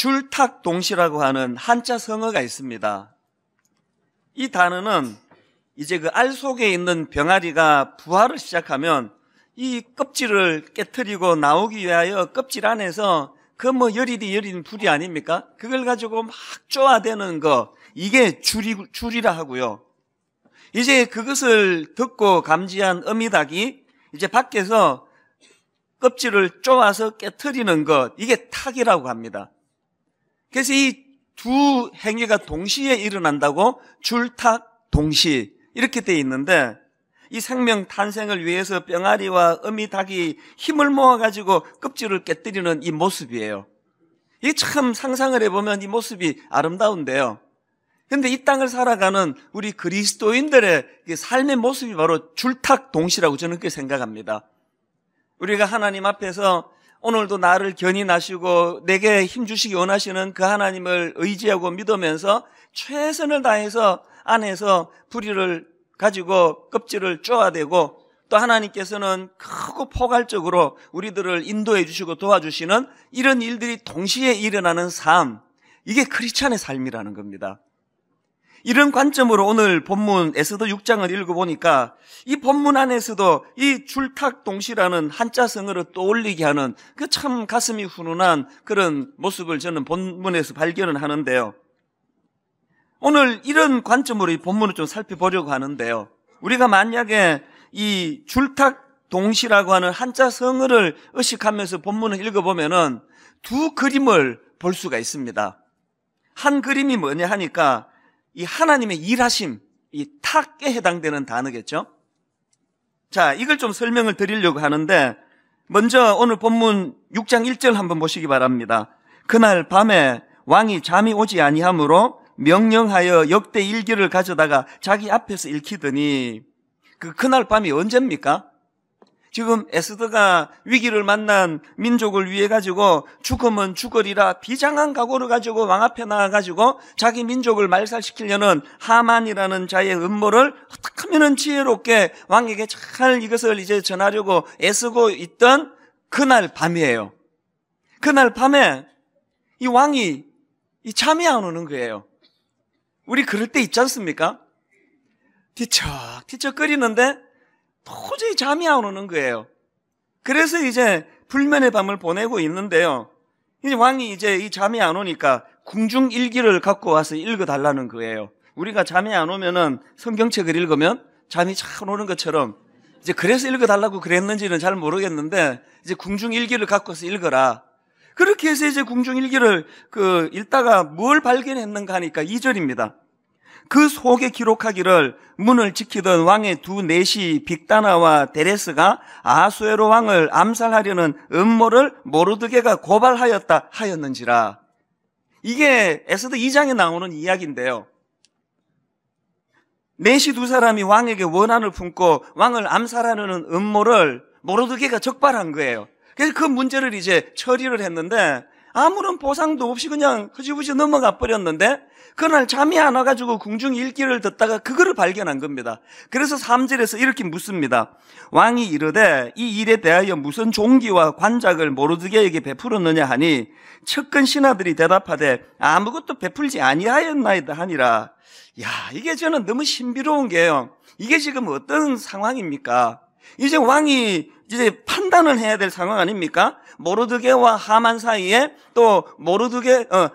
줄탁동시라고 하는 한자 성어가 있습니다. 이 단어는 이제 그 알 속에 있는 병아리가 부화를 시작하면 이 껍질을 깨트리고 나오기 위하여 껍질 안에서 그 뭐 열이디 불이 아닙니까? 그걸 가지고 막 쪼아대는 거, 이게 줄이라 하고요. 이제 그것을 듣고 감지한 어미닭이 이제 밖에서 껍질을 쪼아서 깨트리는 것, 이게 탁이라고 합니다. 그래서 이 두 행위가 동시에 일어난다고 줄탁 동시 이렇게 돼 있는데, 이 생명 탄생을 위해서 병아리와 어미닭이 힘을 모아가지고 껍질을 깨뜨리는 이 모습이에요. 이게 참 상상을 해보면 이 모습이 아름다운데요. 그런데 이 땅을 살아가는 우리 그리스도인들의 삶의 모습이 바로 줄탁동시라고 저는 그렇게 생각합니다. 우리가 하나님 앞에서 오늘도 나를 견인하시고 내게 힘주시기 원하시는 그 하나님을 의지하고 믿으면서 최선을 다해서 안에서 부리를 가지고 껍질을 쪼아대고, 또 하나님께서는 크고 포괄적으로 우리들을 인도해 주시고 도와주시는 이런 일들이 동시에 일어나는 삶, 이게 크리스찬의 삶이라는 겁니다. 이런 관점으로 오늘 본문 에스더 6장을 읽어보니까 이 본문 안에서도 이 줄탁동시라는 한자 성어를 떠올리게 하는 그 참 가슴이 훈훈한 그런 모습을 저는 본문에서 발견을 하는데요. 오늘 이런 관점으로 이 본문을 좀 살펴보려고 하는데요. 우리가 만약에 이 줄탁동시라고 하는 한자 성어를 의식하면서 본문을 읽어보면은 두 그림을 볼 수가 있습니다. 한 그림이 뭐냐 하니까 이 하나님의 일하심, 이 탁에 해당되는 단어겠죠. 자, 이걸 좀 설명을 드리려고 하는데, 먼저 오늘 본문 6장 1절 한번 보시기 바랍니다. 그날 밤에 왕이 잠이 오지 아니하므로 명령하여 역대 일기를 가져다가 자기 앞에서 읽히더니, 그날 밤이 언제입니까? 지금 에스더가 위기를 만난 민족을 위해 가지고 죽으면 죽으리라 비장한 각오를 가지고 왕 앞에 나와가지고 자기 민족을 말살시키려는 하만이라는 자의 음모를 어떻게 하면 지혜롭게 왕에게 잘 이것을 이제 전하려고 애쓰고 있던 그날 밤이에요. 그날 밤에 이 왕이 이 잠이 안 오는 거예요. 우리 그럴 때 있지 않습니까? 뒤척뒤척거리는데 도저히 잠이 안 오는 거예요. 그래서 이제 불면의 밤을 보내고 있는데요. 이제 왕이 이제 이 잠이 안 오니까 궁중일기를 갖고 와서 읽어달라는 거예요. 우리가 잠이 안 오면은 성경책을 읽으면 잠이 잘 오는 것처럼, 이제 그래서 읽어달라고 그랬는지는 잘 모르겠는데, 이제 궁중일기를 갖고 와서 읽어라. 그렇게 해서 이제 궁중일기를 읽다가 뭘 발견했는가 하니까 2절입니다. 그 속에 기록하기를 문을 지키던 왕의 두 내시 빅다나와 데레스가 아수에로 왕을 암살하려는 음모를 모르드게가 고발하였다 하였는지라. 이게 에스더 2장에 나오는 이야기인데요. 내시 두 사람이 왕에게 원한을 품고 왕을 암살하려는 음모를 모르드게가 적발한 거예요. 그래서 그 문제를 이제 처리를 했는데 아무런 보상도 없이 그냥 흐지부지 넘어가 버렸는데, 그날 잠이 안 와가지고 궁중 읽기를 듣다가 그거를 발견한 겁니다. 그래서 3절에서 이렇게 묻습니다. 왕이 이르되 이 일에 대하여 무슨 종기와 관작을 모르드게에게 베풀었느냐 하니, 측근 신하들이 대답하되 아무것도 베풀지 아니하였나이다 하니라. 야, 이게 저는 너무 신비로운 게요. 이게 지금 어떤 상황입니까? 이제 왕이 이제 판단을 해야 될 상황 아닙니까? 모르드게와 하만 사이에, 또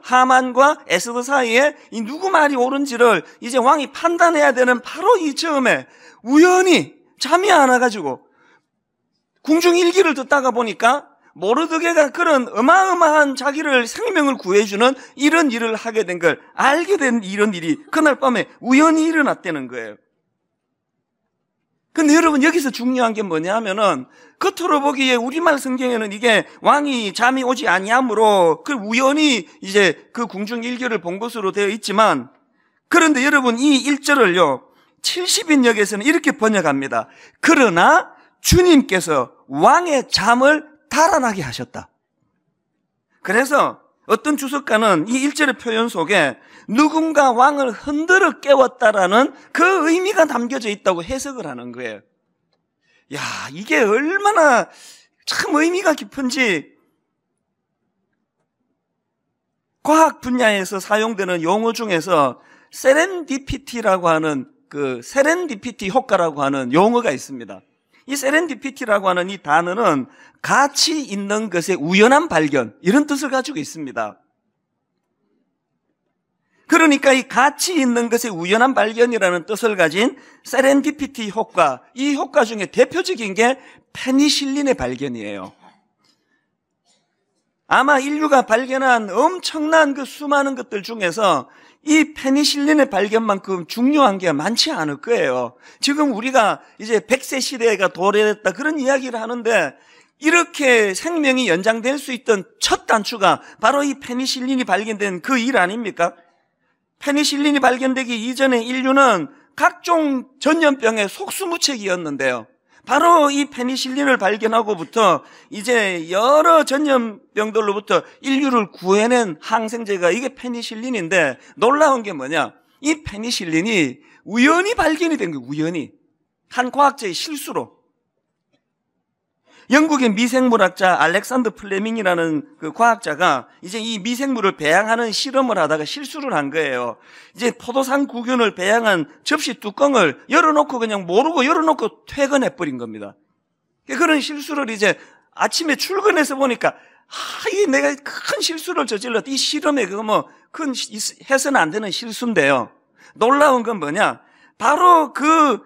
하만과 에스더 사이에 이 누구 말이 옳은지를 이제 왕이 판단해야 되는 바로 이 즈음에 우연히 잠이 안 와가지고 궁중일기를 듣다가 보니까 모르드게가 그런 어마어마한 자기를 생명을 구해주는 이런 일을 하게 된 걸 알게 된 이런 일이 그날 밤에 우연히 일어났다는 거예요. 근데 여러분, 여기서 중요한 게 뭐냐 하면은, 겉으로 보기에 우리말 성경에는 이게 왕이 잠이 오지 아니하므로 그 우연히 이제 그 궁중일기를 본 것으로 되어 있지만, 그런데 여러분 이 1절을요 70인역에서는 이렇게 번역합니다. 그러나 주님께서 왕의 잠을 달아나게 하셨다. 그래서 어떤 주석가는 이 1절의 표현 속에 누군가 왕을 흔들어 깨웠다라는 그 의미가 담겨져 있다고 해석을 하는 거예요. 야, 이게 얼마나 참 의미가 깊은지 과학 분야에서 사용되는 용어 중에서 세렌디피티라고 하는 세렌디피티 효과라고 하는 용어가 있습니다. 이 세렌디피티라고 하는 이 단어는 가치 있는 것의 우연한 발견, 이런 뜻을 가지고 있습니다. 그러니까 이 가치 있는 것의 우연한 발견이라는 뜻을 가진 세렌디피티 효과, 이 효과 중에 대표적인 게 페니실린의 발견이에요. 아마 인류가 발견한 엄청난 그 수많은 것들 중에서 이 페니실린의 발견만큼 중요한 게 많지 않을 거예요. 지금 우리가 이제 100세 시대가 도래했다 그런 이야기를 하는데, 이렇게 생명이 연장될 수 있던 첫 단추가 바로 이 페니실린이 발견된 그 일 아닙니까? 페니실린이 발견되기 이전에 인류는 각종 전염병의 속수무책이었는데요. 바로 이 페니실린을 발견하고부터 이제 여러 전염병들로부터 인류를 구해낸 항생제가 이게 페니실린인데, 놀라운 게 뭐냐? 이 페니실린이 우연히 발견이 된 거예요. 우연히. 한 과학자의 실수로. 영국의 미생물학자 알렉산더 플레밍이라는 그 과학자가 이제 이 미생물을 배양하는 실험을 하다가 실수를 한 거예요. 이제 포도산 구균을 배양한 접시 뚜껑을 열어놓고 그냥 모르고 열어놓고 퇴근해버린 겁니다. 그런 실수를 이제 아침에 출근해서 보니까, 이게 내가 큰 실수를 저질렀다. 이 실험에 큰 해서는 안 되는 실수인데요. 놀라운 건 뭐냐? 바로 그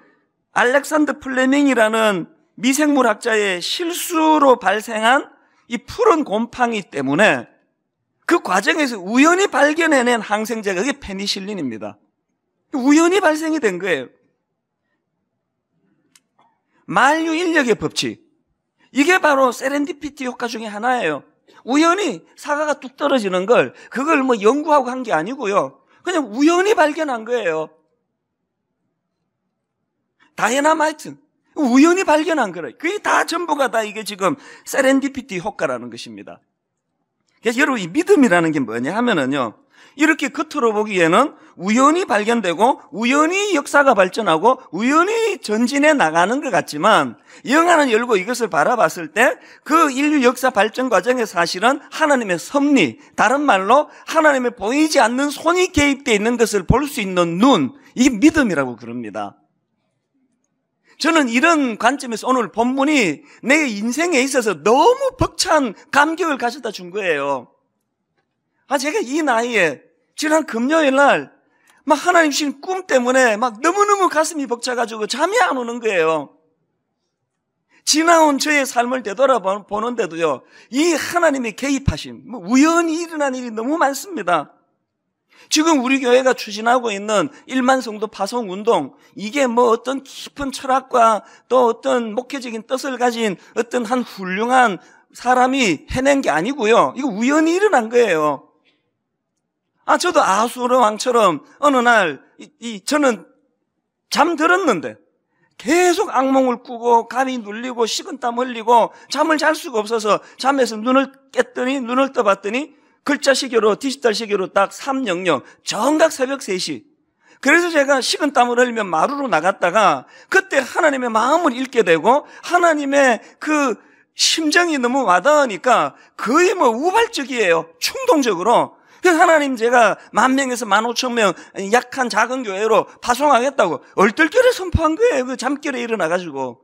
알렉산더 플레밍이라는 미생물학자의 실수로 발생한 이 푸른 곰팡이 때문에 그 과정에서 우연히 발견해낸 항생제가 그게 페니실린입니다. 우연히 발생이 된 거예요. 만유 인력의 법칙, 이게 바로 세렌디피티 효과 중에 하나예요. 우연히 사과가 뚝 떨어지는 걸 그걸 연구하고 한 게 아니고요, 그냥 우연히 발견한 거예요. 다이너마이트 우연히 발견한 거래요. 그게 다 전부가 다 이게 지금 세렌디피티 효과라는 것입니다. 그래서 여러분, 이 믿음이라는 게 뭐냐 하면은요, 이렇게 겉으로 보기에는 우연히 발견되고 우연히 역사가 발전하고 우연히 전진해 나가는 것 같지만, 영안을 열고 이것을 바라봤을 때 그 인류 역사 발전 과정에 사실은 하나님의 섭리, 다른 말로 하나님의 보이지 않는 손이 개입되어 있는 것을 볼 수 있는 눈, 이게 믿음이라고 그럽니다. 저는 이런 관점에서 오늘 본문이 내 인생에 있어서 너무 벅찬 감격을 가져다 준 거예요. 제가 이 나이에 지난 금요일 날 하나님 주신 꿈 때문에 너무너무 가슴이 벅차가지고 잠이 안 오는 거예요. 지나온 저의 삶을 되돌아보는데도요, 이 하나님의 개입하심, 우연히 일어난 일이 너무 많습니다. 지금 우리 교회가 추진하고 있는 1만 성도 파송 운동, 이게 어떤 깊은 철학과 또 어떤 목회적인 뜻을 가진 어떤 한 훌륭한 사람이 해낸 게 아니고요, 이거 우연히 일어난 거예요. 저도 아수르 왕처럼 어느 날 저는 잠들었는데 계속 악몽을 꾸고 감이 눌리고 식은땀 흘리고 잠을 잘 수가 없어서 잠에서 눈을 떠봤더니 글자 시계로, 디지털 시계로 딱 300, 정각 새벽 3시. 그래서 제가 식은땀을 흘리면 마루로 나갔다가 그때 하나님의 마음을 읽게 되고 하나님의 그 심정이 너무 와닿으니까 거의 우발적이에요. 충동적으로. 그래서 하나님, 제가 10,000명에서 15,000명 약한 작은 교회로 파송하겠다고 얼떨결에 선포한 거예요. 그 잠결에 일어나가지고.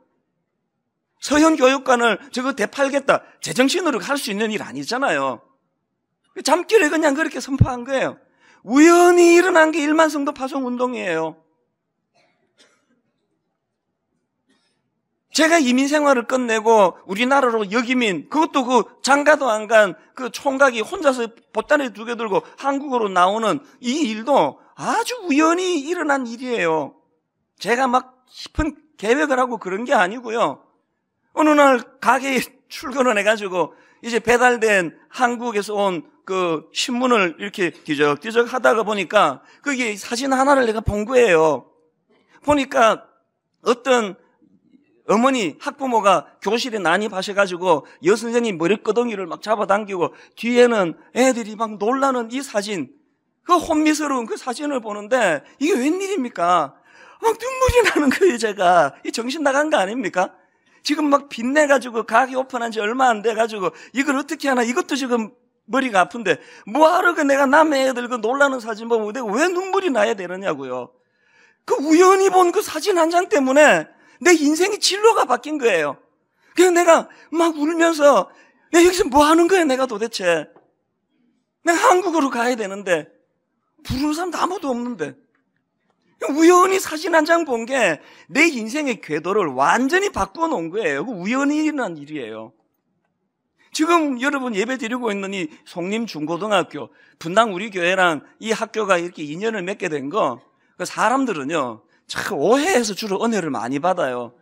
서현교육관을 저거 되팔겠다. 제정신으로 할 수 있는 일 아니잖아요. 잠결에 그냥 그렇게 선포한 거예요. 우연히 일어난 게 1만 성도 파송 운동이에요. 제가 이민 생활을 끝내고 우리나라로 역이민, 그것도 그 장가도 안 간 그 총각이 혼자서 보따리 2개 들고 한국으로 나오는 이 일도 아주 우연히 일어난 일이에요. 제가 깊은 계획을 하고 그런 게 아니고요. 어느 날 가게에 출근을 해가지고 이제 배달된 한국에서 온 그 신문을 이렇게 뒤적뒤적 하다가 보니까 거기에 사진 하나를 내가 본 거예요. 보니까 어떤 어머니, 학부모가 교실에 난입하셔가지고 여선생님 머리끄덩이를 잡아당기고 뒤에는 애들이 놀라는 이 사진, 그 혼미스러운 그 사진을 보는데 이게 웬일입니까? 눈물이 나는 거예요, 제가. 이 정신 나간 거 아닙니까? 지금 빛내가지고 가게 오픈한 지 얼마 안 돼가지고 이걸 어떻게 하나, 이것도 지금 머리가 아픈데 뭐하러 그 내가 남의 애들 그 놀라는 사진 보면 내가 왜 눈물이 나야 되느냐고요. 그 우연히 본 그 사진 한 장 때문에 내 인생의 진로가 바뀐 거예요. 그래서 내가 막 울면서 내가 여기서 뭐 하는 거야 내가 도대체. 내가 한국으로 가야 되는데 부르는 사람도 아무도 없는데 우연히 사진 한 장 본 게 내 인생의 궤도를 완전히 바꾸어 놓은 거예요. 그 우연히 일어난 일이에요. 지금 여러분 예배 드리고 있는 이 송림중고등학교, 분당 우리 교회랑 이 학교가 이렇게 인연을 맺게 된 거, 사람들은요 참 오해해서 주로 은혜를 많이 받아요.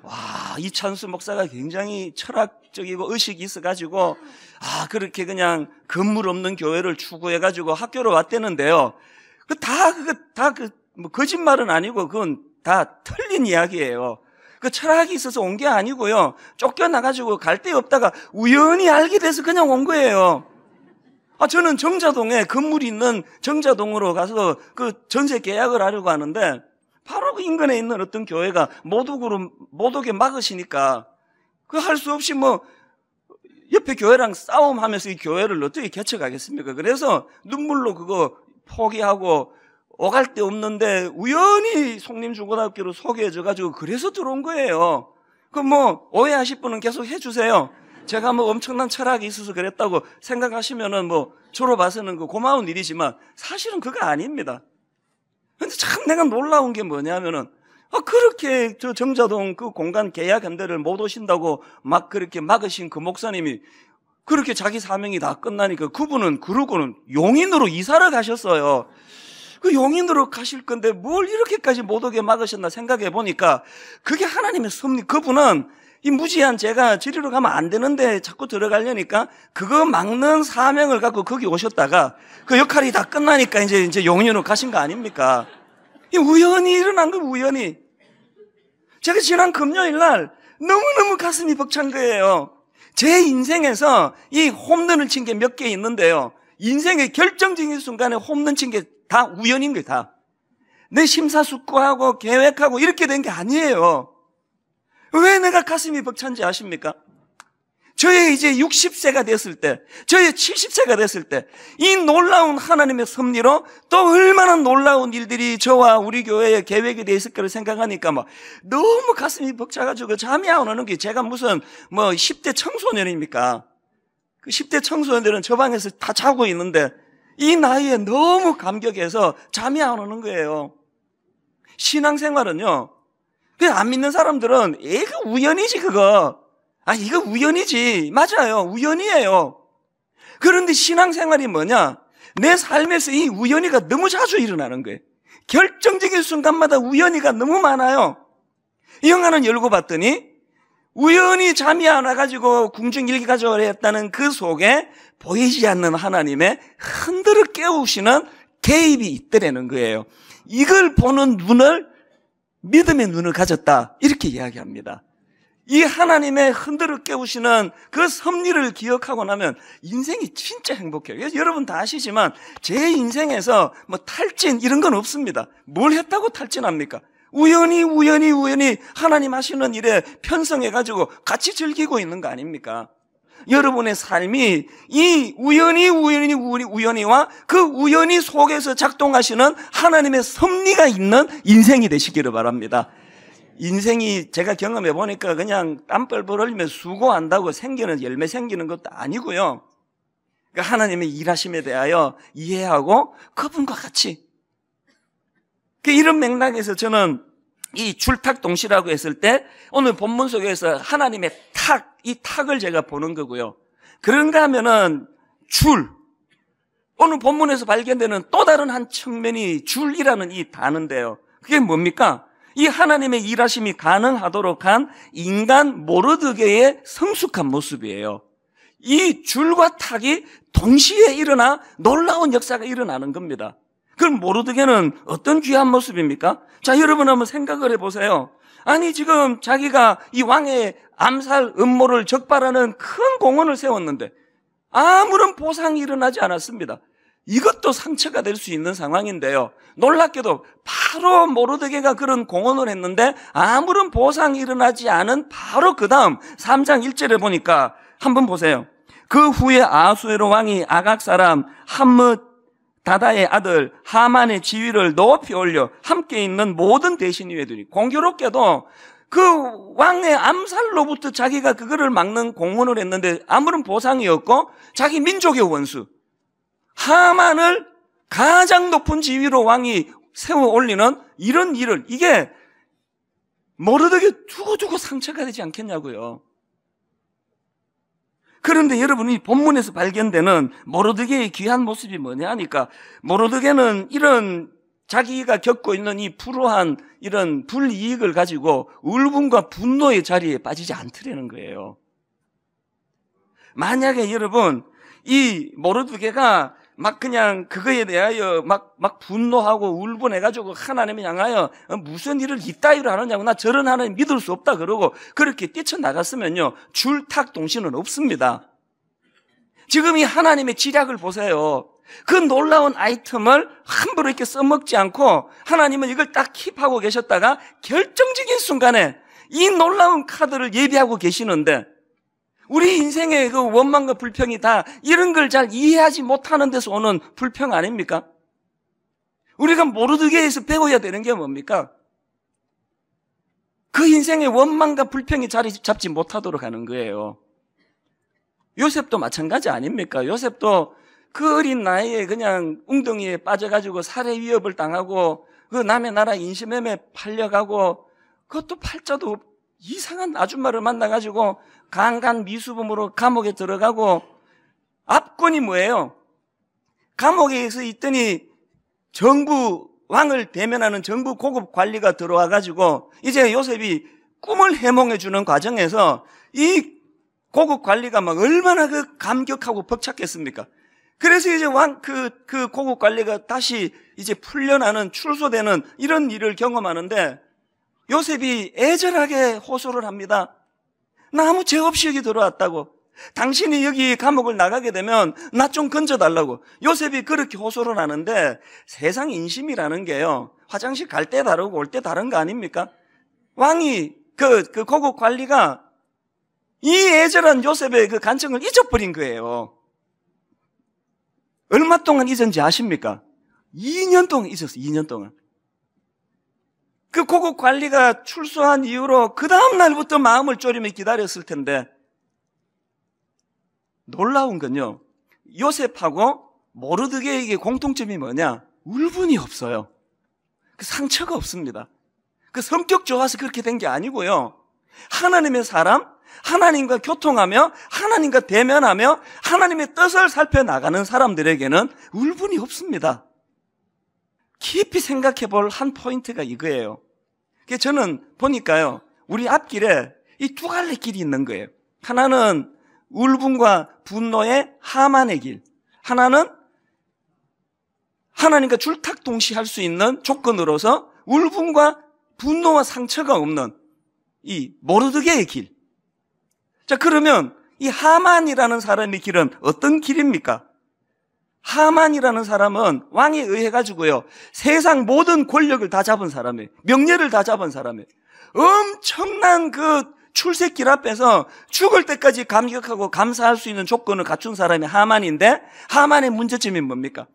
와, 이찬수 목사가 굉장히 철학적이고 의식이 있어가지고 그렇게 그냥 건물 없는 교회를 추구해가지고 학교로 왔대는데요. 뭐 거짓말은 아니고 그건 다 틀린 이야기예요. 그 철학이 있어서 온 게 아니고요. 쫓겨나가지고 갈 데 없다가 우연히 알게 돼서 그냥 온 거예요. 저는 정자동에 건물이 있는 정자동으로 가서 그 전세 계약을 하려고 하는데 바로 그 인근에 있는 어떤 교회가 못 오게 막으시니까 그 할 수 없이 뭐 옆에 교회랑 싸움하면서 이 교회를 어떻게 개척하겠습니까? 그래서 눈물로 그거 포기하고 오갈 데 없는데 우연히 송림중고등학교로 소개해줘가지고 그래서 들어온 거예요. 그럼 뭐 오해하실 분은 계속 해주세요. 제가 뭐 엄청난 철학이 있어서 그랬다고 생각하시면은 뭐 졸업와서는 그 고마운 일이지만 사실은 그거 아닙니다. 근데 참 내가 놀라운 게 뭐냐면은 그렇게 저 정자동 그 공간 계약 현대를 못 오신다고 막 그렇게 막으신 그 목사님이 그렇게 자기 사명이 다 끝나니까 그분은 그러고는 용인으로 이사를 가셨어요. 그 용인으로 가실 건데 뭘 이렇게까지 못 오게 막으셨나 생각해 보니까 그게 하나님의 섭리. 그분은 이 무지한 제가 저리로 가면 안 되는데 자꾸 들어가려니까 그거 막는 사명을 갖고 거기 오셨다가 그 역할이 다 끝나니까 이제 용인으로 가신 거 아닙니까? 이 우연히 일어난 거 우연히. 제가 지난 금요일 날 너무너무 가슴이 벅찬 거예요. 제 인생에서 이 홈런을 친 게 몇 개 있는데요. 인생의 결정적인 순간에 홈런 친 게 다 우연인 거예요, 다. 내 심사숙고하고 계획하고 이렇게 된 게 아니에요. 왜 내가 가슴이 벅찬지 아십니까? 저의 이제 60세가 됐을 때, 저의 70세가 됐을 때, 이 놀라운 하나님의 섭리로 또 얼마나 놀라운 일들이 저와 우리 교회에 계획이 돼 있을 거를 생각하니까 막 너무 가슴이 벅차가지고 잠이 안 오는 게 제가 무슨 뭐 10대 청소년입니까? 그 10대 청소년들은 저 방에서 다 자고 있는데 이 나이에 너무 감격해서 잠이 안 오는 거예요. 신앙생활은요, 그냥 안 믿는 사람들은 이거 우연이지 그거. 이거 우연이지. 맞아요. 우연이에요. 그런데 신앙생활이 뭐냐? 내 삶에서 이 우연이가 너무 자주 일어나는 거예요. 결정적인 순간마다 우연이가 너무 많아요. 이 영화는 열고 봤더니 우연히 잠이 안 와가지고 궁중일기 가져오려 했다는 그 속에 보이지 않는 하나님의 흔들어 깨우시는 개입이 있더라는 거예요. 이걸 보는 눈을 믿음의 눈을 가졌다 이렇게 이야기합니다. 이 하나님의 흔들어 깨우시는 그 섭리를 기억하고 나면 인생이 진짜 행복해요. 그래서 여러분 다 아시지만 제 인생에서 뭐 탈진 이런 건 없습니다. 뭘 했다고 탈진합니까? 우연히 하나님 하시는 일에 편성해가지고 같이 즐기고 있는 거 아닙니까? 여러분의 삶이 이 우연히와 그 우연히 속에서 작동하시는 하나님의 섭리가 있는 인생이 되시기를 바랍니다. 인생이 제가 경험해 보니까 그냥 땀뻘뻘 흘리면 수고한다고 열매 생기는 것도 아니고요. 그러니까 하나님의 일하심에 대하여 이해하고 그분과 같이. 이런 맥락에서 저는 이 줄탁동시라고 했을 때 오늘 본문 속에서 하나님의 이 탁을 제가 보는 거고요. 그런가 하면은 오늘 본문에서 발견되는 또 다른 한 측면이 줄이라는 이 단어인데요. 그게 뭡니까? 이 하나님의 일하심이 가능하도록 한 인간 모르드게의 성숙한 모습이에요. 이 줄과 탁이 동시에 일어나 놀라운 역사가 일어나는 겁니다. 그럼 모르드게는 어떤 귀한 모습입니까? 자, 여러분 한번 생각을 해보세요. 지금 자기가 이 왕의 암살 음모를 적발하는 큰 공원을 세웠는데 아무런 보상이 일어나지 않았습니다. 이것도 상처가 될 수 있는 상황인데요. 놀랍게도 바로 모르드게가 그런 공헌을 했는데 아무런 보상이 일어나지 않은 바로 그 다음 3장 1절에 보니까 한번 보세요. 그 후에 아하수에로 왕이 아각 사람 함므다다의 아들 하만의 지위를 높이 올려 함께 있는 모든 대신 위에 두니, 공교롭게도 그 왕의 암살로부터 자기가 그거를 막는 공헌을 했는데 아무런 보상이 없고 자기 민족의 원수 하만을 가장 높은 지위로 왕이 세워 올리는 이런 일을, 이게 모르드게 두고두고 상처가 되지 않겠냐고요. 그런데 여러분이 본문에서 발견되는 모르드게의 귀한 모습이 뭐냐 하니까, 모르드게는 이런 자기가 겪고 있는 이 불우한 이런 불이익을 가지고 울분과 분노의 자리에 빠지지 않더라는 거예요. 만약에 여러분 이 모르드게가 막 그냥 그거에 대하여 막 분노하고 울분해가지고 하나님을 향하여 무슨 일을 이따위로 하느냐고, 나 저런 하나님 믿을 수 없다 그러고 그렇게 뛰쳐나갔으면요, 줄탁동시는 없습니다. 지금 이 하나님의 지략을 보세요. 그 놀라운 아이템을 함부로 이렇게 써먹지 않고 하나님은 이걸 딱 킵하고 계셨다가 결정적인 순간에 이 놀라운 카드를 예비하고 계시는데, 우리 인생의 그 원망과 불평이 다 이런 걸 잘 이해하지 못하는 데서 오는 불평 아닙니까? 우리가 모르드게에서 배워야 되는 게 뭡니까? 그 인생의 원망과 불평이 자리 잡지 못하도록 하는 거예요. 요셉도 마찬가지 아닙니까? 요셉도 그 어린 나이에 그냥 웅덩이에 빠져가지고 살해 위협을 당하고 그 남의 나라 인신매매 팔려가고, 그것도 팔자도 이상한 아줌마를 만나가지고 강간 미수범으로 감옥에 들어가고, 압권이 뭐예요? 감옥에서 있더니 정부, 왕을 대면하는 정부 고급 관리가 들어와가지고 이제 요셉이 꿈을 해몽해주는 과정에서 이 고급 관리가 막 얼마나 그 감격하고 벅찼겠습니까? 그래서 이제 그 고급 관리가 다시 이제 풀려나는, 출소되는 이런 일을 경험하는데, 요셉이 애절하게 호소를 합니다. 나 아무 죄 없이 여기 들어왔다고. 당신이 여기 감옥을 나가게 되면 나 좀 건져달라고. 요셉이 그렇게 호소를 하는데, 세상 인심이라는 게요, 화장실 갈 때 다르고 올 때 다른 거 아닙니까? 왕이 그 고급 관리가 이 애절한 요셉의 그 간청을 잊어버린 거예요. 얼마 동안 잊었는지 아십니까? 2년 동안 잊었어요. 2년 동안. 그 고급 관리가 출소한 이후로 그 다음 날부터 마음을 졸이며 기다렸을 텐데, 놀라운 건요, 요셉하고 모르드게에게 공통점이 뭐냐? 울분이 없어요. 그 상처가 없습니다. 그 성격 좋아서 그렇게 된 게 아니고요, 하나님의 사람, 하나님과 교통하며 하나님과 대면하며 하나님의 뜻을 살펴나가는 사람들에게는 울분이 없습니다. 깊이 생각해 볼 한 포인트가 이거예요. 저는 보니까요, 우리 앞길에 이 두 갈래 길이 있는 거예요. 하나는 울분과 분노의 하만의 길, 하나는 하나님과 줄탁동시할 수 있는 조건으로서 울분과 분노와 상처가 없는 이 모르드게의 길. 자, 그러면 이 하만이라는 사람의 길은 어떤 길입니까? 하만이라는 사람은 왕에 의해 가지고요, 세상 모든 권력을 다 잡은 사람이에요. 명예를 다 잡은 사람이에요. 엄청난 그 출세길 앞에서 죽을 때까지 감격하고 감사할 수 있는 조건을 갖춘 사람이 하만인데, 하만의 문제점이 뭡니까?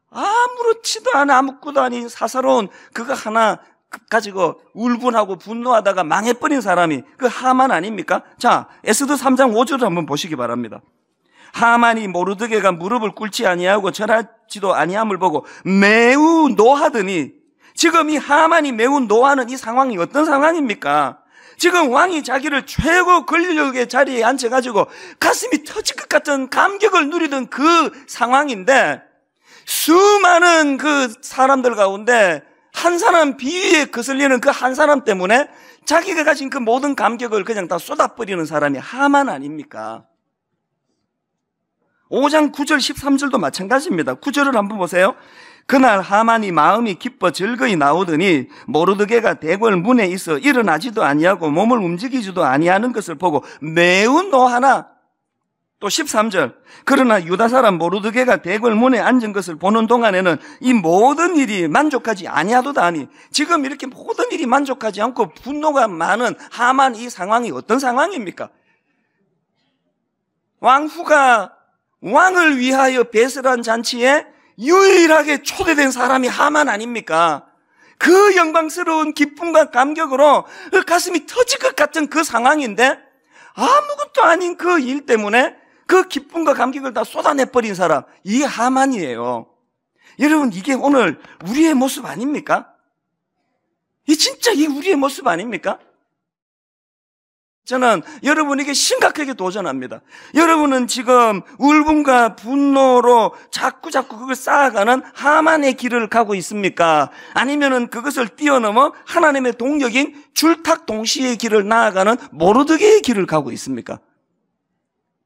아무렇지도 않은, 아무것도 아닌 사사로운 그거 하나 가지고 울분하고 분노하다가 망해버린 사람이 그 하만 아닙니까? 자, 에스더 3장 5절을 한번 보시기 바랍니다. 하만이 모르드게가 무릎을 꿇지 아니하고 절하지도 아니함을 보고 매우 노하더니, 지금 이 하만이 매우 노하는 이 상황이 어떤 상황입니까? 지금 왕이 자기를 최고 권력의 자리에 앉혀가지고 가슴이 터질 것 같은 감격을 누리던 그 상황인데, 수많은 그 사람들 가운데 한 사람 비위에 거슬리는 그 한 사람 때문에 자기가 가진 그 모든 감격을 그냥 다 쏟아버리는 사람이 하만 아닙니까? 5장 9절 13절도 마찬가지입니다. 9절을 한번 보세요. 그날 하만이 마음이 기뻐 즐거이 나오더니 모르드게가 대궐 문에 있어 일어나지도 아니하고 몸을 움직이지도 아니하는 것을 보고 매우 노하나, 또 13절, 그러나 유다 사람 모르드게가 대궐 문에 앉은 것을 보는 동안에는 이 모든 일이 만족하지 아니하도다 하니, 지금 이렇게 모든 일이 만족하지 않고 분노가 많은 하만, 이 상황이 어떤 상황입니까? 왕후가 왕을 위하여 배설한 잔치에 유일하게 초대된 사람이 하만 아닙니까? 그 영광스러운 기쁨과 감격으로 가슴이 터질 것 같은 그 상황인데 아무것도 아닌 그 일 때문에 그 기쁨과 감격을 다 쏟아내버린 사람, 이 하만이에요. 여러분, 이게 오늘 우리의 모습 아닙니까? 이 진짜 이 우리의 모습 아닙니까? 저는 여러분에게 심각하게 도전합니다. 여러분은 지금 울분과 분노로 자꾸 그걸 쌓아가는 하만의 길을 가고 있습니까? 아니면은 그것을 뛰어넘어 하나님의 동력인 줄탁동시의 길을 나아가는 모르드게의 길을 가고 있습니까?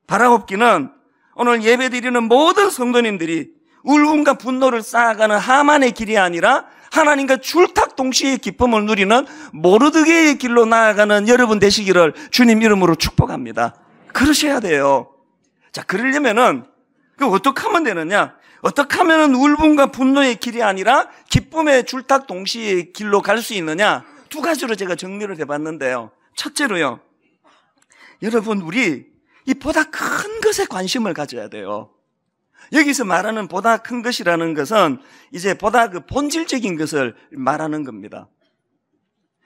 바라옵기는 오늘 예배드리는 모든 성도님들이 울분과 분노를 쌓아가는 하만의 길이 아니라 하나님과 줄탁동시의 기쁨을 누리는 모르드게의 길로 나아가는 여러분 되시기를 주님 이름으로 축복합니다. 그러셔야 돼요. 자, 그러려면은 어떻게 하면 되느냐? 어떻게 하면은 울분과 분노의 길이 아니라 기쁨의 줄탁동시의 길로 갈 수 있느냐? 두 가지로 제가 정리를 해봤는데요. 첫째로요, 여러분, 우리 이 보다 큰 것에 관심을 가져야 돼요. 여기서 말하는 보다 큰 것이라는 것은 이제 보다 그 본질적인 것을 말하는 겁니다.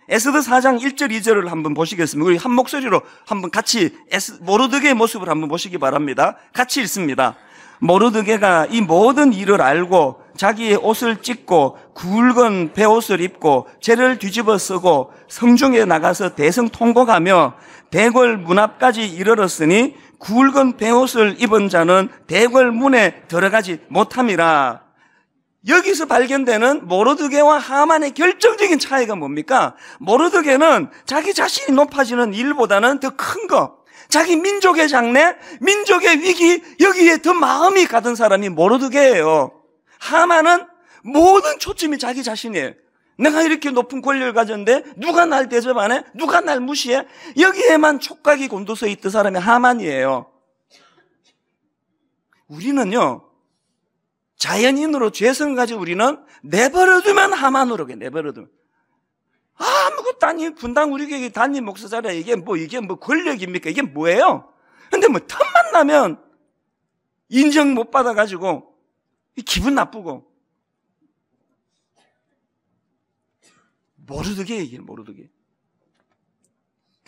에스더 4장 1절 2절을 한번 보시겠습니다. 우리 한 목소리로 한번 같이 모르드게의 모습을 한번 보시기 바랍니다. 같이 읽습니다. 모르드게가 이 모든 일을 알고 자기의 옷을 찢고 굵은 베옷을 입고 재를 뒤집어 쓰고 성중에 나가서 대성통곡하며 대궐 문 앞까지 이르렀으니 굵은 베옷을 입은 자는 대궐 문에 들어가지 못함이라. 여기서 발견되는 모르드게와 하만의 결정적인 차이가 뭡니까? 모르드게는 자기 자신이 높아지는 일보다는 더 큰 거, 자기 민족의 장래, 민족의 위기, 여기에 더 마음이 가던 사람이 모르드게예요. 하만은 모든 초점이 자기 자신이에요. 내가 이렇게 높은 권력을 가졌는데 누가 날 대접 안 해? 누가 날 무시해? 여기에만 촉각이 곤두서 있던 사람이 하만이에요. 우리는요, 자연인으로 죄성을 가지고 우리는 내버려두면 하만으로 해. 내버려두면 아무것도 아닌 분당 우리 교회 담임 목사잖아요. 이게 뭐 권력입니까? 이게 뭐예요? 근데 뭐 틈만 나면 인정 못 받아가지고 기분 나쁘고. 모르드게 이게 모르드게.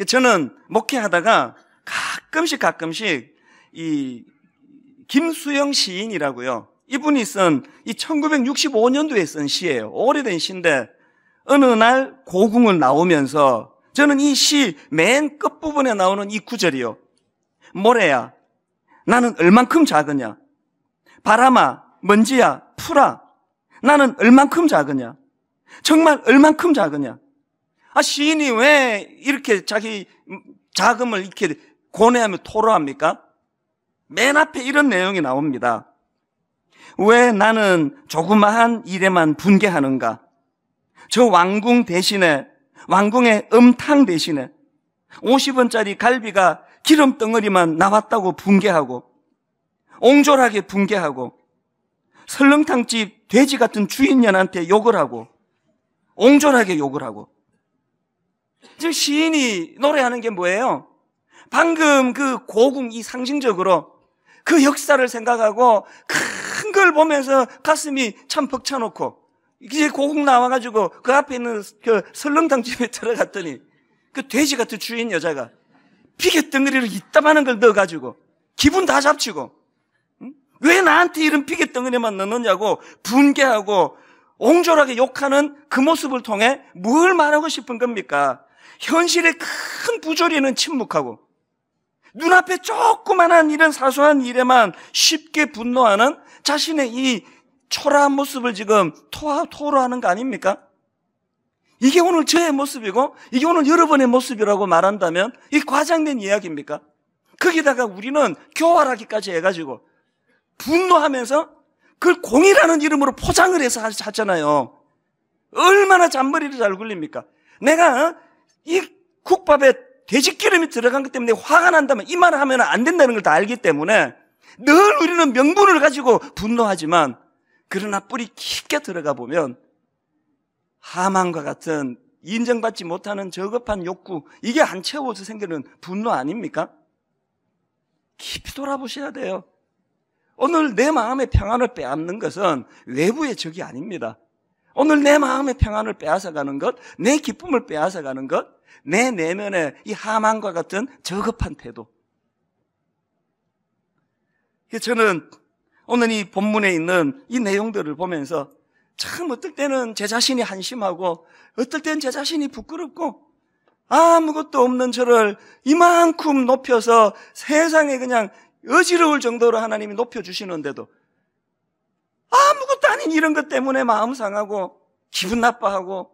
저는 목회하다가 가끔씩 이 김수영 시인이라고요. 이분이 쓴 이 1965년도에 쓴 시예요. 오래된 시인데 어느 날 고궁을 나오면서 저는 이 시 맨 끝부분에 나오는 이 구절이요. 모래야, 나는 얼만큼 작으냐? 바람아, 먼지야, 풀아, 나는 얼만큼 작으냐? 정말 얼만큼 작으냐? 시인이 왜 이렇게 자기 작음을 이렇게 고뇌하며 토로합니까? 맨 앞에 이런 내용이 나옵니다. 왜 나는 조그마한 일에만 분개하는가? 저 왕궁 대신에, 왕궁의 음탕 대신에 50원짜리 갈비가 기름 덩어리만 나왔다고 분개하고, 옹졸하게 분개하고, 설렁탕집 돼지 같은 주인년한테 욕을 하고, 옹졸하게 욕을 하고. 지금 시인이 노래하는 게 뭐예요? 방금 그 고궁, 이 상징적으로 그 역사를 생각하고 큰 걸 보면서 가슴이 참 벅차놓고, 이제 고궁 나와가지고 그 앞에 있는 그 설렁탕집에 들어갔더니 그 돼지 같은 주인 여자가 비계 덩어리를 이따만한 걸 넣어가지고 기분 다 잡치고, 왜 나한테 이런 비계 덩어리만 넣느냐고 분개하고 옹졸하게 욕하는 그 모습을 통해 뭘 말하고 싶은 겁니까? 현실의 큰 부조리는 침묵하고 눈앞에 조그만한 이런 사소한 일에만 쉽게 분노하는 자신의 이 초라한 모습을 지금 토로하는 거 아닙니까? 이게 오늘 저의 모습이고 이게 오늘 여러분의 모습이라고 말한다면 이게 과장된 이야기입니까? 거기다가 우리는 교활하기까지 해가지고 분노하면서 그걸 공이라는 이름으로 포장을 해서 하잖아요. 얼마나 잔머리를 잘 굴립니까? 내가 이 국밥에 돼지기름이 들어간 것 때문에 화가 난다면 이 말을 하면 안 된다는 걸 다 알기 때문에 늘 우리는 명분을 가지고 분노하지만, 그러나 뿌리 깊게 들어가 보면 하만과 같은 인정받지 못하는 저급한 욕구, 이게 안 채워서 생기는 분노 아닙니까? 깊이 돌아보셔야 돼요. 오늘 내 마음의 평안을 빼앗는 것은 외부의 적이 아닙니다. 오늘 내 마음의 평안을 빼앗아가는 것, 내 기쁨을 빼앗아가는 것, 내 내면의 이 하만과 같은 저급한 태도. 저는 오늘 이 본문에 있는 이 내용들을 보면서 참 어떨 때는 제 자신이 한심하고 어떨 때는 제 자신이 부끄럽고 아무것도 없는 저를 이만큼 높여서 세상에 그냥 어지러울 정도로 하나님이 높여주시는데도 아무것도 아닌 이런 것 때문에 마음 상하고 기분 나빠하고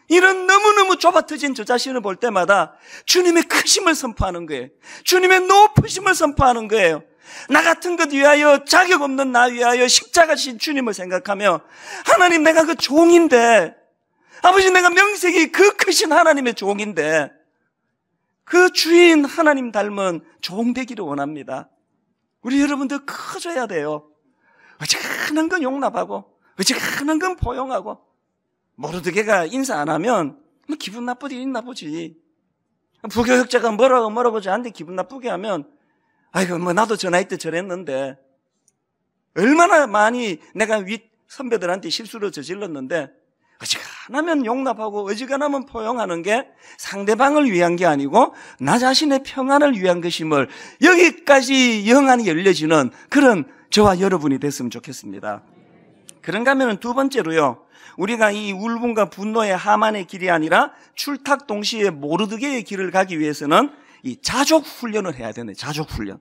이런 너무너무 좁아터진 저 자신을 볼 때마다 주님의 크심을 선포하는 거예요. 주님의 높으심을 선포하는 거예요. 나 같은 것 위하여, 자격 없는 나 위하여 십자가 지신 주님을 생각하며 하나님, 내가 그 종인데, 아버지, 내가 명색이 그 크신 하나님의 종인데 그 주인 하나님 닮은 종 되기를 원합니다. 우리 여러분들 커져야 돼요. 어지간한 건 용납하고 어지간한 건 포용하고, 모르드게가 인사 안 하면 뭐 기분 나쁘지 나쁘지. 부교역자가 뭐라고 저한테 기분 나쁘게 하면 아이고 뭐 나도 저 나이 때 저랬는데, 얼마나 많이 내가 윗 선배들한테 실수를 저질렀는데, 어지간하면 용납하고 어지간하면 포용하는 게 상대방을 위한 게 아니고 나 자신의 평안을 위한 것임을 여기까지 영안이 열려지는 그런 저와 여러분이 됐으면 좋겠습니다. 그런가 하면 두 번째로요, 우리가 이 울분과 분노의 하만의 길이 아니라 출탁 동시에 모르드게의 길을 가기 위해서는 이 자족 훈련을 해야 되네. 자족 훈련.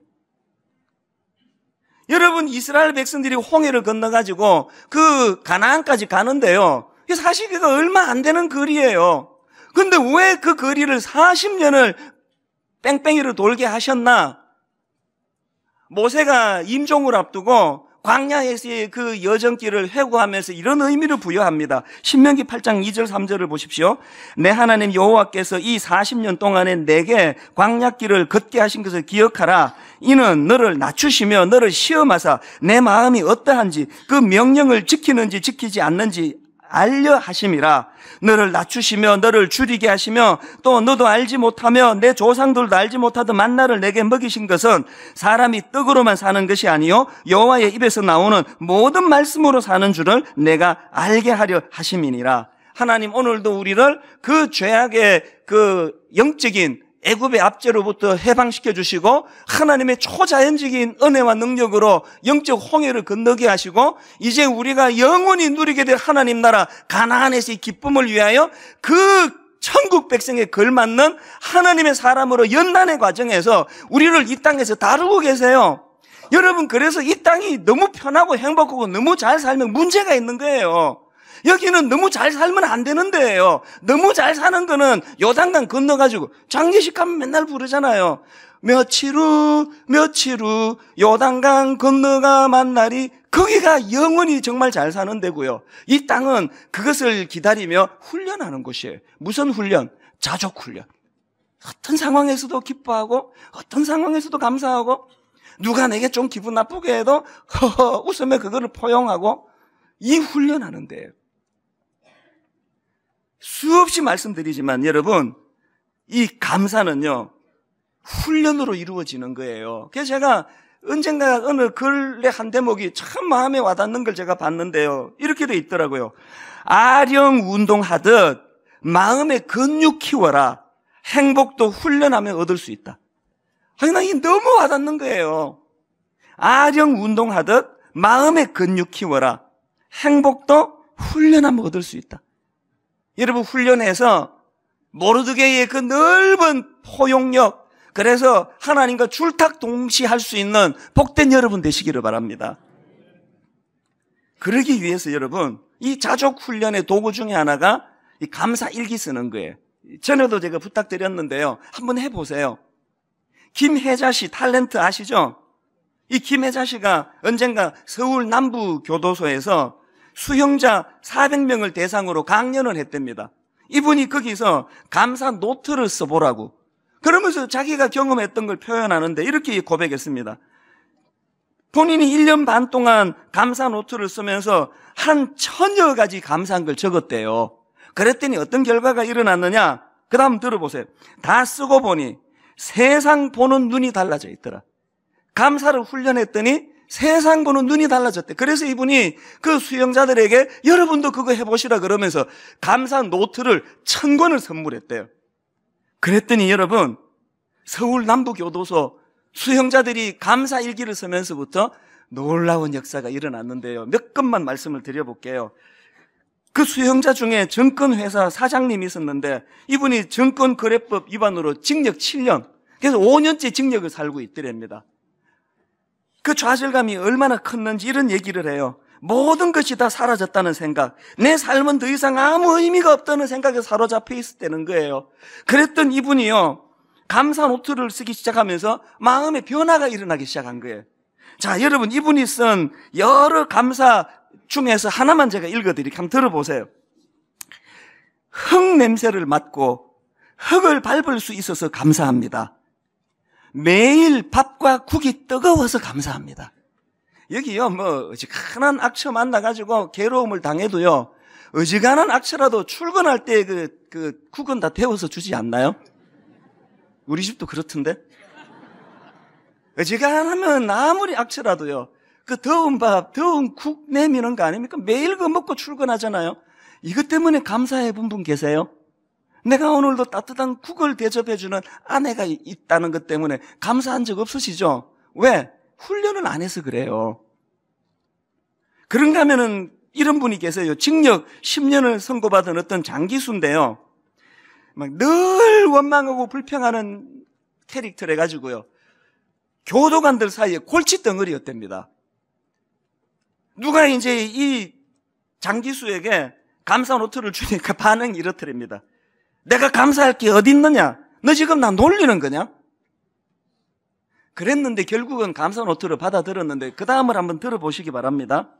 여러분, 이스라엘 백성들이 홍해를 건너가지고 그 가나안까지 가는데요, 사실 그거 얼마 안 되는 거리예요. 근데 왜 그 거리를 40년을 뺑뺑이로 돌게 하셨나? 모세가 임종을 앞두고 광야에서의 그 여정길을 회고하면서 이런 의미를 부여합니다. 신명기 8장 2절 3절을 보십시오. 내 하나님 여호와께서 이 40년 동안에 내게 광야길을 걷게 하신 것을 기억하라. 이는 너를 낮추시며 너를 시험하사 내 마음이 어떠한지 그 명령을 지키는지 지키지 않는지 알려 하심이라. 너를 낮추시며 너를 줄이게 하시며 또 너도 알지 못하며 내 조상들도 알지 못하던 만나를 내게 먹이신 것은 사람이 떡으로만 사는 것이 아니요 여호와의 입에서 나오는 모든 말씀으로 사는 줄을 내가 알게 하려 하심이니라. 하나님, 오늘도 우리를 그 죄악의 그 영적인 애굽의 압제로부터 해방시켜 주시고 하나님의 초자연적인 은혜와 능력으로 영적 홍해를 건너게 하시고 이제 우리가 영원히 누리게 될 하나님 나라 가나안에서의 기쁨을 위하여 그 천국 백성에 걸맞는 하나님의 사람으로 연단의 과정에서 우리를 이 땅에서 다루고 계세요. 여러분, 그래서 이 땅이 너무 편하고 행복하고 너무 잘 살면 문제가 있는 거예요. 여기는 너무 잘 살면 안 되는 데예요. 너무 잘 사는 거는 요단강 건너가지고 장례식 가면 맨날 부르잖아요. 며칠 후 요단강 건너가 만날이, 거기가 영원히 정말 잘 사는 데고요. 이 땅은 그것을 기다리며 훈련하는 곳이에요. 무슨 훈련? 자족 훈련. 어떤 상황에서도 기뻐하고 어떤 상황에서도 감사하고 누가 내게 좀 기분 나쁘게 해도 웃으며 그거를 포용하고, 이 훈련하는 데예요. 수없이 말씀드리지만 여러분, 이 감사는요 훈련으로 이루어지는 거예요. 그래서 제가 언젠가 어느 글의 한 대목이 참 마음에 와닿는 걸 제가 봤는데요, 이렇게 돼 있더라고요. 아령 운동하듯 마음의 근육 키워라. 행복도 훈련하면 얻을 수 있다. 아니, 나 이게 너무 와닿는 거예요. 아령 운동하듯 마음의 근육 키워라. 행복도 훈련하면 얻을 수 있다. 여러분, 훈련해서 모르드게의 그 넓은 포용력, 그래서 하나님과 줄탁 동시할 수 있는 복된 여러분 되시기를 바랍니다. 그러기 위해서 여러분, 이 자족 훈련의 도구 중에 하나가 이 감사 일기 쓰는 거예요. 전에도 제가 부탁드렸는데요, 한번 해보세요. 김혜자 씨 탤런트 아시죠? 이 김혜자 씨가 언젠가 서울 남부교도소에서 수형자 400명을 대상으로 강연을 했답니다. 이분이 거기서 감사 노트를 써보라고 그러면서 자기가 경험했던 걸 표현하는데 이렇게 고백했습니다. 본인이 1년 반 동안 감사 노트를 쓰면서 한 1000여 가지 감사한 걸 적었대요. 그랬더니 어떤 결과가 일어났느냐? 그 다음 들어보세요. 다 쓰고 보니 세상 보는 눈이 달라져 있더라. 감사를 훈련했더니 세상 보는 눈이 달라졌대. 그래서 이분이 그 수영자들에게 여러분도 그거 해보시라 그러면서 감사 노트를 1000권을 선물했대요. 그랬더니 여러분, 서울 남부교도소 수영자들이 감사 일기를 쓰면서부터 놀라운 역사가 일어났는데요. 몇 건만 말씀을 드려볼게요. 그 수영자 중에 증권회사 사장님이 있었는데 이분이 증권거래법 위반으로 징역 7년, 그래서 5년째 징역을 살고 있더랍니다. 그 좌절감이 얼마나 컸는지 이런 얘기를 해요. 모든 것이 다 사라졌다는 생각, 내 삶은 더 이상 아무 의미가 없다는 생각에 사로잡혀 있었다는 거예요. 그랬던 이분이요, 감사 노트를 쓰기 시작하면서 마음의 변화가 일어나기 시작한 거예요. 자, 여러분, 이분이 쓴 여러 감사 중에서 하나만 제가 읽어드릴게요. 한번 들어보세요. 흙 냄새를 맡고 흙을 밟을 수 있어서 감사합니다. 매일 밥과 국이 뜨거워서 감사합니다. 여기요, 뭐 어지간한 악처 만나가지고 괴로움을 당해도요, 어지간한 악처라도 출근할 때 그 국은 다 데워서 주지 않나요? 우리 집도 그렇던데. 어지간하면 아무리 악처라도요, 그 더운 밥, 더운 국 내미는 거 아닙니까? 매일 그거 먹고 출근하잖아요. 이것 때문에 감사해 본 분 계세요? 내가 오늘도 따뜻한 국을 대접해주는 아내가 있다는 것 때문에 감사한 적 없으시죠? 왜? 훈련을 안 해서 그래요. 그런가 하면은 이런 분이 계세요. 징역 10년을 선고받은 어떤 장기수인데요, 막 늘 원망하고 불평하는 캐릭터를 해가지고요, 교도관들 사이에 골칫덩어리였답니다. 누가 이제 이 장기수에게 감사 노트를 주니까 반응이 이렇더랍니다. 내가 감사할 게 어디 있느냐? 너 지금 나 놀리는 거냐? 그랬는데 결국은 감사 노트를 받아들었는데 그 다음을 한번 들어보시기 바랍니다.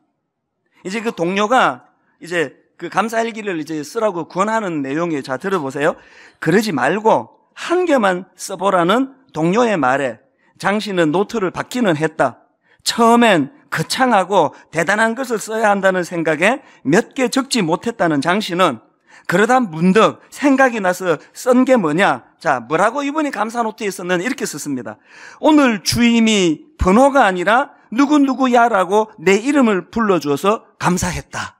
이제 그 동료가 이제 그 감사 일기를 이제 쓰라고 권하는 내용이에요. 자, 들어보세요. 그러지 말고 한 개만 써보라는 동료의 말에 장 씨는 노트를 받기는 했다. 처음엔 거창하고 대단한 것을 써야 한다는 생각에 몇 개 적지 못했다는 장 씨는 그러다 문득 생각이 나서 쓴 게 뭐냐? 자, 뭐라고 이분이 감사 노트에 썼느냐? 이렇게 썼습니다. 오늘 주임이 번호가 아니라 누구누구야라고 내 이름을 불러주어서 감사했다.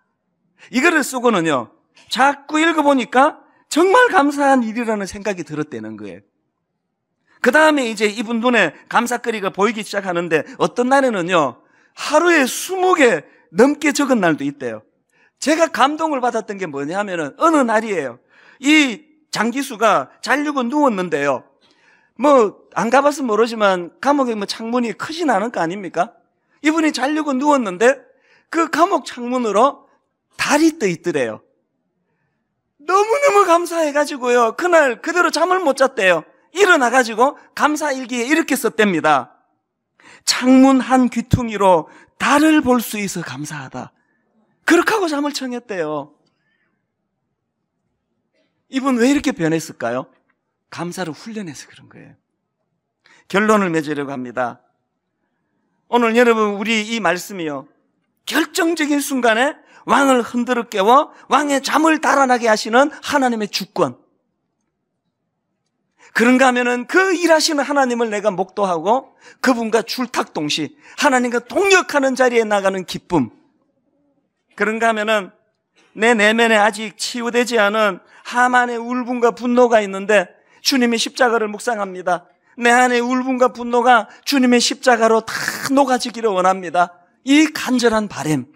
이거를 쓰고는요, 자꾸 읽어보니까 정말 감사한 일이라는 생각이 들었다는 거예요. 그 다음에 이제 이분 눈에 감사거리가 보이기 시작하는데 어떤 날에는요, 하루에 20개 넘게 적은 날도 있대요. 제가 감동을 받았던 게 뭐냐 하면은 어느 날이에요. 이 장기수가 자려고 누웠는데요, 뭐 안 가봐서 모르지만 감옥에 뭐 창문이 크진 않은 거 아닙니까? 이분이 자려고 누웠는데 그 감옥 창문으로 달이 떠 있더래요. 너무너무 감사해가지고요, 그날 그대로 잠을 못 잤대요. 일어나가지고 감사일기에 이렇게 썼답니다. 창문 한 귀퉁이로 달을 볼 수 있어 감사하다. 그렇게 하고 잠을 청했대요. 이분 왜 이렇게 변했을까요? 감사를 훈련해서 그런 거예요. 결론을 맺으려고 합니다. 오늘 여러분, 우리 이 말씀이요, 결정적인 순간에 왕을 흔들어 깨워 왕의 잠을 달아나게 하시는 하나님의 주권. 그런가 하면은 그 일하시는 하나님을 내가 목도하고 그분과 줄탁동시 하나님과 동역하는 자리에 나가는 기쁨. 그런가 하면은 내 내면에 아직 치유되지 않은 하만의 울분과 분노가 있는데 주님의 십자가를 묵상합니다. 내 안에 울분과 분노가 주님의 십자가로 다 녹아지기를 원합니다. 이 간절한 바람,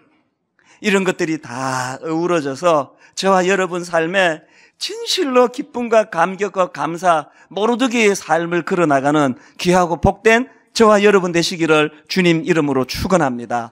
이런 것들이 다 어우러져서 저와 여러분 삶에 진실로 기쁨과 감격과 감사, 모르드기의 삶을 걸어나가는 귀하고 복된 저와 여러분 되시기를 주님 이름으로 축원합니다.